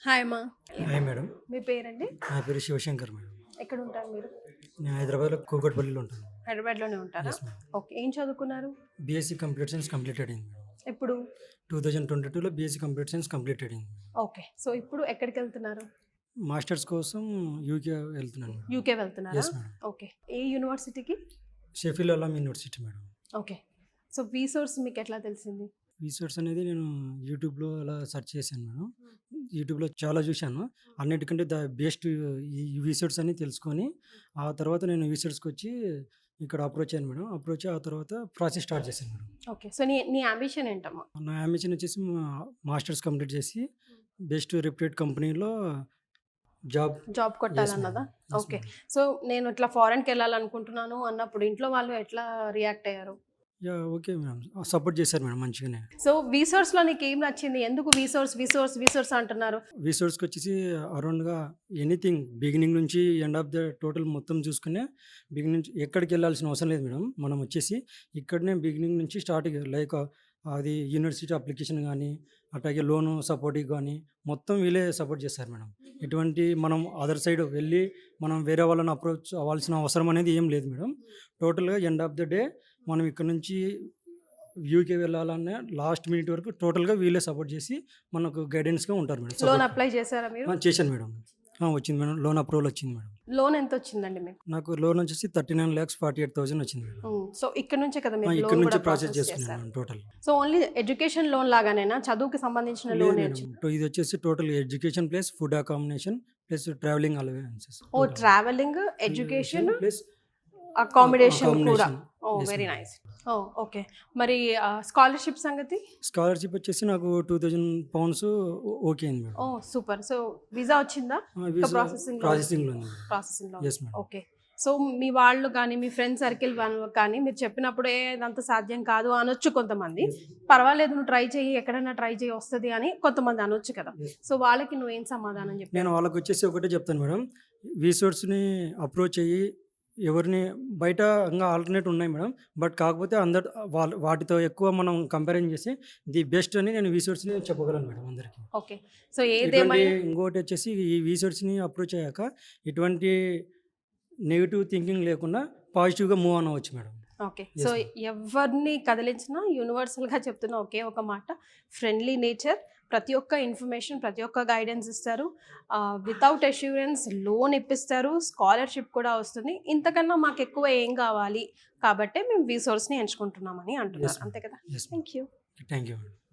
Hi అమ్మా. Hi madam. మీ పేరండి? నా పేరు శివశంకర్ మేడం. ఎక్కడ ఉంటారు మీరు? నేను హైదరాబాద్లో కూకట్పల్లిలో ఉంటాను. హైదరాబాద్లోనే ఉంటారా? Yes madam. ఓకే. ఏం చదువుకున్నారు? బీఎస్సీ కంప్యూటర్ సైన్స్ కంప్లీటెడ్ అయింది మేడం. ఎప్పుడు? 2022లో బీఎస్సీ కంప్యూటర్ సైన్స్ కంప్లీటెడ్ అయింది మేడం. ఓకే. సో ఇప్పుడు ఎక్కడికి వెళ్తున్నారు? మాస్టర్స్ కోసం యూకే వెళ్తున్నాను మేడం. యూకే వెళ్తున్నారా? Yes madam. ఓకే. ఏ యూనివర్సిటీకి? Sheffield Hallam university madam. Okay. So resource మీకు ఎట్లా తెలిసింది? రీసెర్చ్ అనేది నేను యూట్యూబ్లో అలా సెర్చ్ చేశాను మేడం. యూట్యూబ్లో చాలా చూశాను. అన్నిటికంటే ద బెస్ట్ ఈ రీసెర్చ్ అని తెలుసుకొని ఆ తర్వాత నేను రీసెర్చ్కి వచ్చి ఇక్కడ అప్రోచ్ అయ్యాను మేడం. అప్రోచ్ ఆ తర్వాత ప్రాసెస్ స్టార్ట్ చేశాను మేడం. ఓకే. సో నీ అంబిషన్ ఏంటమ్మా? నా అంబిషన్ వచ్చేసి మాస్టర్స్ కంప్లీట్ చేసి బెస్ట్ రిప్యూటెడ్ కంపెనీలో జాబ్ కొట్టాలన్నదా? Yes, okay. madam. సో నేను ఇట్లా ఫారెన్కి వెళ్ళాలనుకుంటున్నాను అన్నప్పుడు ఇంట్లో వాళ్ళు ఎట్లా రియాక్ట్ అయ్యారు? Yeah okay madam. సపోర్ట్ చేశారు మేడం మంచిగానే. సో వీసోర్స్లో నీకు ఏం నచ్చింది? ఎందుకు వీసోర్స్ అంటున్నారు? రీసెర్చ్కి వచ్చేసి అరౌండ్గా ఎనీథింగ్ బిగినింగ్ నుంచి ఎండ్ ఆఫ్ ద టోటల్ మొత్తం చూసుకునే బిగినింగ్ నుంచి ఎక్కడికి వెళ్ళాల్సిన అవసరం లేదు మేడం. మనం వచ్చేసి ఇక్కడనే బిగినింగ్ నుంచి స్టార్టింగ్ లైక్ అది యూనివర్సిటీ అప్లికేషన్ కానీ అట్లాగే లోను సపోర్టింగ్ కానీ మొత్తం వీళ్ళే సపోర్ట్ చేస్తారు మేడం. ఎటువంటి మనం అదర్ సైడ్ వెళ్ళి మనం వేరే వాళ్ళని అప్రోచ్ అవ్వాల్సిన అవసరం అనేది ఏం లేదు మేడం. టోటల్గా ఎండ్ ఆఫ్ ద డే మనం ఇక్కడ నుంచి యూకే వెళ్ళాలనే లాస్ట్ మినిట్ వరకు టోటల్గా వీళ్ళే సపోర్ట్ చేసి మనకు గైడెన్స్గా ఉంటారు మేడం. లోన్ అప్లై చేశారా మీరు? చేశాను మేడం. వచ్చింది మేడం. లోన్ అప్రూవల్ వచ్చింది మేడం. లోన్ ఎంత వచ్చిందండి మీకు? నాకు లోన్ వచ్చేసి 39,48,000 వచ్చింది మేడం. సో ఇక్కడ నుంచే కదా మీరు ఇక్కడ లోన్ నుంచి కూడా ప్రాసెస్ ప్రాసెస్ చేసుకున్నాను చేశారు. Madam total. So only education loan లాగానేనా? చదువుకి సంబంధించిన లేదు లోన్ మేడం. ఇది వచ్చేసి total education plus food accommodation plus travelling allowances. ఓ ట్రావెలింగ్, ఎడ్యుకేషన్, ప్లస్ అకామిడేషన్ కూడా. accommodation. ఓ Yes, వెరీ ma'am. నైస్. ఓ ఓకే. మరి స్కాలర్షిప్ సంగతి? స్కాలర్షిప్ వచ్చేసి నాకు 2,000 పౌండ్స్ ఓకే అయింది మేడం. ఓ సూపర్. సో వీసా వచ్చిందా? ఇంకా ప్రాసెసింగ్లో ఉంది మేడం. ప్రాసెసింగ్ లో. Yes madam. ఓకే. సో మీ వాళ్ళు కానీ మీ ఫ్రెండ్ సర్కిల్ వాళ్ళు కానీ మీరు చెప్పినప్పుడే ఇదంతా సాధ్యం కాదు అనొచ్చు కొంతమంది. పర్వాలేదు నువ్వు ట్రై చేయి, ఎక్కడైనా ట్రై చేయి వస్తుంది అని కొంతమంది అనొచ్చు కదా. Yes. సో వాళ్ళకి నువ్వేం సమాధానం చెప్పావు? నేను వాళ్ళకి వచ్చేసి ఒకటే చెప్తాను మేడం. రీసోర్స్ని అప్రోచ్ అయ్యి ఎవరిని బయట ఇంకా ఆల్టర్నేట్ ఉన్నాయి మేడం. బట్ కాకపోతే అందరు వాటితో ఎక్కువ మనం కంపారిజన్ చేసి ది బెస్ట్ అని నేను రీసోర్స్ని చెప్పగలను మేడం అందరికీ. ఓకే. సో ఏదేమైనా ఇంకోటి వచ్చేసి ఈ రీసోర్స్ని అప్రోచ్ అయ్యాక ఎటువంటి నెగిటివ్ థింకింగ్ లేకుండా పాజిటివ్గా మూవ్ ఆన్ అవ్వచ్చు madam. Okay. Yes, so ma'am. ఎవరిని కదిలించినా యూనివర్సల్గా చెప్తున్నా ఒకే ఒక మాట, ఫ్రెండ్లీ నేచర్. ప్రతి ఒక్క ఇన్ఫర్మేషన్, ప్రతి ఒక్క గైడెన్స్ ఇస్తారు. వితౌట్ అష్యూరెన్స్ లోన్ ఇప్పిస్తారు, స్కాలర్షిప్ కూడా వస్తుంది. ఇంతకన్నా మాకు ఎక్కువ ఏం కావాలి? కాబట్టే మేము రీసోర్స్ని ఎంచుకుంటున్నామని అంటున్నారు. Yes, ma'am. అంతే కదా? Yes, ma'am. Thank you. Thank you madam.